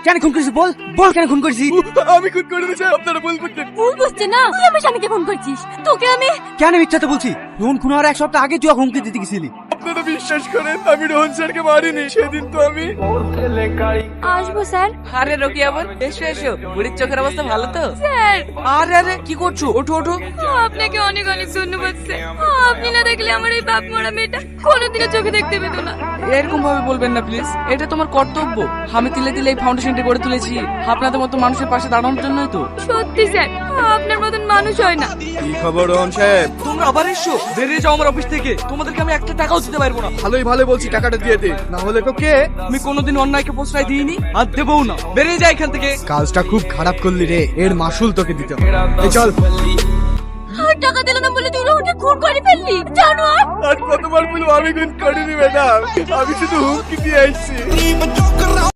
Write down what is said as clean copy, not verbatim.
কেন খুন করেছিস বল বল, কেন খুন করেছিস? আমি খুন করে দিয়েছি, আপনারা ভুল করছেন। ভুল বুঝছে না, তুই আমার স্বামীকে ফোন করছিস। তোকে আমি কেন মিথ্যাতে বলছি? রোহন খুন হওয়ার এক সপ্তাহ আগে তুই হুমকি দিতে গেছিলি। আপনারা বিশ্বাস করেন, আমি রোহন স্যারকে মারিনি। সেদিন তো আমি আসবো স্যার। আরে রকিয়া বোন, এসো এসো। বুড়ির চোখের অবস্থা ভালো তো? স্যার, আরে আরে কি করছো? ওঠো ওঠো। আপনাকে অনেক অনেক ধন্যবাদ স্যার। আপনি না দেখলে আমার এই বাপ মরা মেয়েটা কোনোদিনও চোখে দেখতে পেত না। এরকম ভাবে বলবেন না প্লিজ, এটা তোমার কর্তব্য। আমি তিলে তিলে এই ফাউন্ডেশনটা গড়ে তুলেছি আপনাদের মতো মানুষের পাশে দাঁড়ানোর জন্যই তো। সত্যি স্যার, আপনার মতন মানুষ হয় না। কি খবর রোহন সাহেব? তোমরা আবার এসো, বেরিয়ে যাও আমার অফিস থেকে। তোমাদেরকে আমি একটা টাকাও দিতে পারবো না। ভালোই ভালো বলছি, টাকাটা দিয়ে দে, না হলে তো কে। আমি কোনোদিন অন্যায়কে প্রশ্রয় দিইনি আর দেবও না। বেরিয়ে যাই এখান থেকে। কাজটা খুব খারাপ করলি রে, এর মাসুল তোকে দিতে হবে। এই চল। আর টাকা দিল না বলে তুই রোহনকে খুন করে ফেললি, জানো? আর কতবার বলবো আমি খুন করিনি ম্যাডাম, আমি শুধু হুমকি দিয়ে আসছি।